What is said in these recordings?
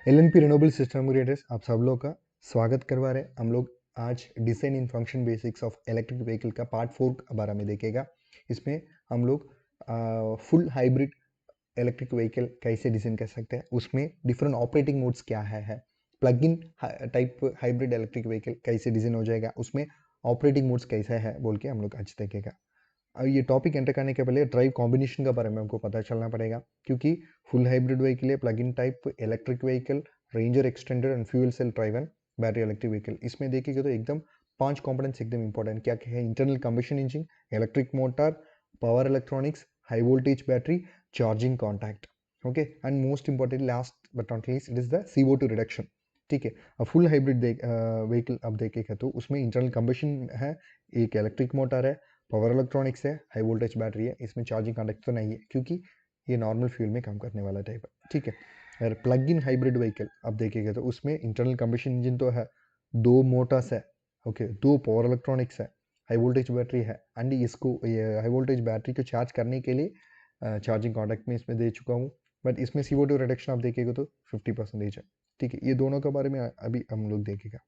LNP renewable system creators आप सब लोग का स्वागत करवा रहे हैं। हम लोग आज design in function basics of electric vehicle का पार्ट 4 के बारे में देखेगा। इसमें हम लोग फुल हाइब्रिड इलेक्ट्रिक व्हीकल कैसे डिजाइन कर सकते हैं, उसमें डिफरेंट ऑपरेटिंग मोड्स क्या है plug in type hybrid electric vehicle कैसे डिजाइन हो जाएगा, उसमें ऑपरेटिंग मोड्स कैसा है बोल के हम लोग आज देखेगा। ये टॉपिक एंटर करने के पहले ड्राइव कॉम्बिनेशन के बारे में हमको पता चलना पड़ेगा, क्योंकि फुल हाइब्रिड व्हीकल है, plug in type electric vehicle, ranger extender and fuel cell driven battery electric vehicle. इसमें देखेंगे तो एकदम 5 कंपोनेंट्स एकदम इंपॉर्टेंट क्या क्या है। Internal combustion engine, electric motor, power electronics, high voltage battery, charging contact. Okay, and most important last but not least it is the CO2 reduction. ठीक है, अब फुल हाइब्रिड व्हीकल अब देखेगा तो उसमें इंटरनल कंबशन है, एक इलेक्ट्रिक मोटर है, पावर इलेक्ट्रॉनिक्स है, हाई वोल्टेज बैटरी है। इसमें चार्जिंग कॉन्टैक्ट तो नहीं है क्योंकि ये नॉर्मल फ्यूल में काम करने वाला टाइप है। ठीक है, अगर प्लग इन हाइब्रिड व्हीकल आप देखेंगे तो उसमें इंटरनल कंबशन इंजन तो है, 2 मोटर्स है, ओके, 2 पावर इलेक्ट्रॉनिक्स है, हाई वोल्टेज बैटरी है, एंड इसको हाई वोल्टेज बैटरी को चार्ज करने के लिए चार्जिंग कॉन्टैक्ट में इसमें दे चुका हूँ। बट इसमें CO2 रिडक्शन आप देखेंगे तो 50% है। ठीक है, ये दोनों के बारे में अभी हम लोग देखेगा।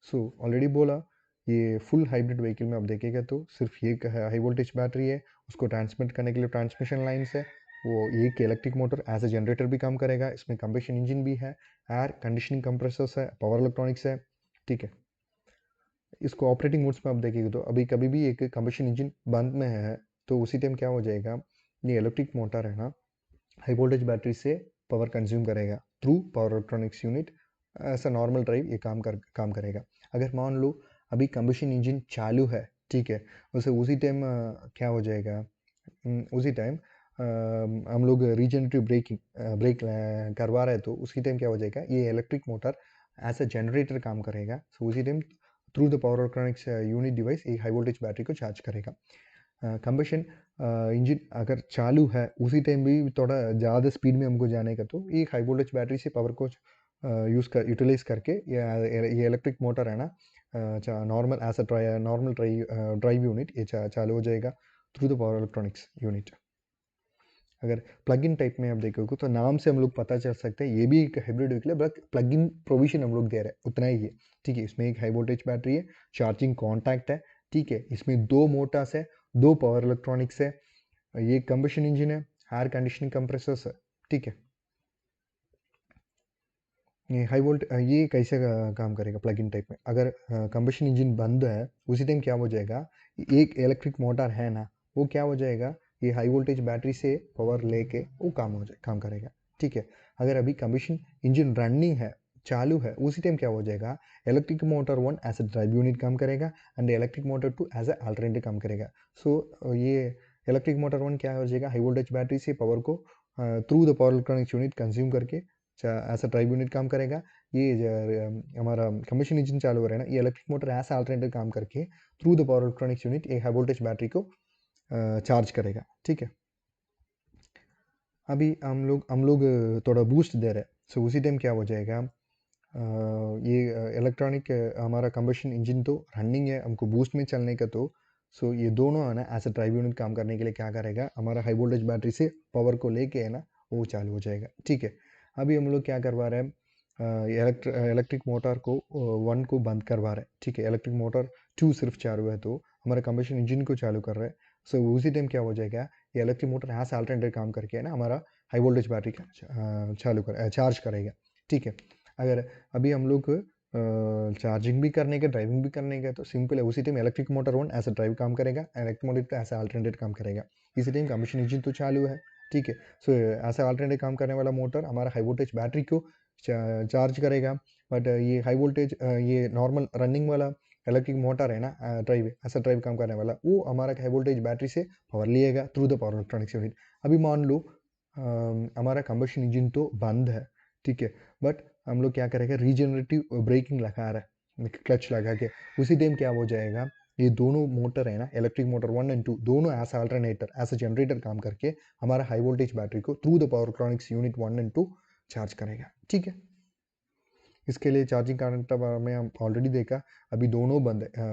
सो ऑलरेडी बोला, ये फुल हाइब्रिड व्हीकल में आप देखेगा तो सिर्फ ये हाई वोल्टेज बैटरी है, उसको ट्रांसमिट करने के लिए ट्रांसमिशन लाइन्स है, वो एक electric motor as a generator भी काम करेगा। इसमें कंबशन इंजन भी है, एयर कंडीशनिंग कंप्रेसर्स है, पावर इलेक्ट्रॉनिक्स है। ठीक है, इसको ऑपरेटिंग मोड्स में आप देखेंगे तो अभी कभी भी एक कंबशन इंजन बंद में है तो उसी टाइम क्या हो जाएगा, ये इलेक्ट्रिक मोटर है ना, हाई वोल्टेज बैटरी से पावर कंज्यूम करेगा थ्रू पावर इलेक्ट्रॉनिक्स यूनिट। ऐसा नॉर्मल ड्राइव ये काम करेगा। अगर मान लो अभी कंबशन इंजन चालू है, ठीक है, उसी टाइम क्या हो जाएगा, उसी टाइम हम लोग रीजनरेटिव ब्रेक करवा रहे हैं तो उसी टाइम क्या हो जाएगा, ये electric motor as a generator काम करेगा। सो उसी time through the power electronics unit device एक हाई वोल्टेज बैटरी को चार्ज करेगा। कंबशन इंजन अगर चालू है उसी टाइम भी थोड़ा ज़्यादा स्पीड में हमको जाने का तो ये हाई वोल्टेज बैटरी से पावर को यूटिलाइज करके ये इलेक्ट्रिक मोटर है ना, normal as a normal drive unit ये चालू हो जाएगा through the power electronics unit. अगर प्लग इन टाइप में आप देखोगे तो नाम से हम लोग पता चल सकते हैं ये भी एक हाइब्रिड व्हीकल है, बट प्लग इन प्रोविजन हम लोग दे रहे हैं उतना ही है। ठीक है, इसमें एक हाई वोल्टेज बैटरी है, चार्जिंग कॉन्टैक्ट है। ठीक है, इसमें 2 मोटर्स है, 2 पावर इलेक्ट्रॉनिक्स है, ये कंबशन इंजन है, एयर कंडीशनिंग कंप्रेसर्स है। ठीक है, ये हाई वोल्ट ये कैसे काम करेगा प्लग इन टाइप में, अगर कंबशन इंजन बंद है उसी टाइम क्या हो जाएगा, एक इलेक्ट्रिक मोटर है ना, वो क्या हो जाएगा, ये हाई वोल्टेज बैटरी से पावर लेके वो काम करेगा। ठीक है, अगर अभी कंबशन इंजन रनिंग है, चालू है, उसी टाइम क्या हो जाएगा, electric motor 1 as a drive unit काम करेगा and electric motor 2 as a alternative काम करेगा। सो ये इलेक्ट्रिक मोटर 1 क्या हो जाएगा, हाई वोल्टेज बैटरी से पावर को through the power electronics unit consume करके ऐसा ड्राइव यूनिट काम करेगा। हमारा कंबशन इंजन चालू हो रहा है ना, ये इलेक्ट्रिक मोटर ऐसा अल्टरनेटिव काम करके through the power electronics unit एक हाई वोल्टेज बैटरी को चार्ज करेगा। ठीक है, अभी हम लोग थोड़ा बूस्ट दे रहे हैं, सो उसी टाइम क्या हो जाएगा, ये इलेक्ट्रॉनिक हमारा कंबशन इंजन तो रनिंग है, हमको बूस्ट में चलने का तो सो ये दोनों है ना एज अ ड्राइव यूनिट काम करने के लिए क्या करेगा, हमारा हाई वोल्टेज बैटरी से पावर को लेके है ना वो चालू हो जाएगा। ठीक है, अभी हम लोग क्या करवा रहे हैं, इलेक्ट्रिक मोटर को 1 को बंद करवा रहे हैं। ठीक है, इलेक्ट्रिक मोटर 2 सिर्फ चालू है तो हमारा कंबशन इंजन को चालू कर रहे हैं। सो उसी टाइम क्या हो जाएगा, ये इलेक्ट्रिक मोटर एज अल्टरनेटिव काम करके है ना हमारा हाई वोल्टेज बैटरी का चार्ज करेगा। ठीक है, अगर अभी हम लोग चार्जिंग भी करने का ड्राइविंग भी करने का तो सिंपल है, उसी time electric motor 1 as a drive काम करेगा, इलेक्ट्रिक मोटर एज अल्टरनेट काम करेगा। इसी टाइम कंबशन इंजन तो चालू है। ठीक है, सो ऐसा अल्टरनेट काम करने वाला मोटर हमारा हाई वोल्टेज बैटरी को चार्ज करेगा। बट ये हाई वोल्टेज ये नॉर्मल रनिंग वाला इलेक्ट्रिक मोटर है ना, ड्राइव ऐसा ड्राइव काम करने वाला वो हमारा हाई वोल्टेज बैटरी से पावर लिएगा through the power electronics unit. अभी मान लो हमारा कंबशन इंजन तो बंद है, ठीक है, बट हम लोग क्या करेंगे, रीजनरेटिव ब्रेकिंग लगा रहा है क्लच लगा के, उसी टाइम क्या हो जाएगा, ये दोनों मोटर है ना, इलेक्ट्रिक मोटर 1 एंड 2 दोनों as alternator as a generator काम करके हमारा हाई वोल्टेज बैटरी को through the power electronics unit 1 and 2 charge करेगा। ठीक है, इसके लिए चार्जिंग करंट में हम ऑलरेडी देखा, अभी दोनों बंद है,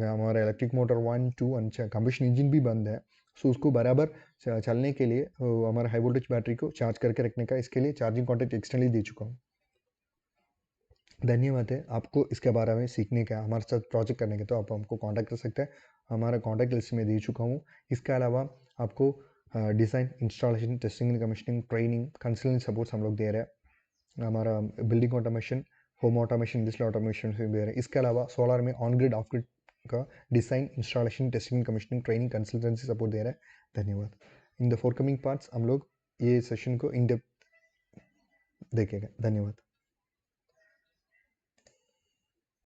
हमारा electric motor 1 2 and combustion engine भी बंद है। सो उसको बराबर चलने के लिए हमारा हाई वोल्टेज बैटरी को चार्ज करके रखने का, इसके लिए चार्जिंग कॉन्टैक्ट एक्सटर्नली दे चुका हूँ। धन्यवाद है आपको इसके बारे में सीखने का, हमारे साथ प्रोजेक्ट करने का, तो आप हमको कांटेक्ट कर सकते हैं। हमारा कांटेक्ट लिस्ट में दे चुका हूँ। इसके अलावा आपको design, installation, testing and commissioning, training, consulting supports हम लोग दे रहे हैं। हमारा building automation, home automation, industrial automation भी दे रहे हैं। इसके अलावा सोलर में ऑन ग्रिड, ऑफ ग्रिड का design, installation, testing, commissioning, training, consultancy support दे रहे हैं। धन्यवाद। इन द फोरकमिंग पार्ट्स हम लोग ये सेशन को इन डेप्थ देखेंगे। धन्यवाद।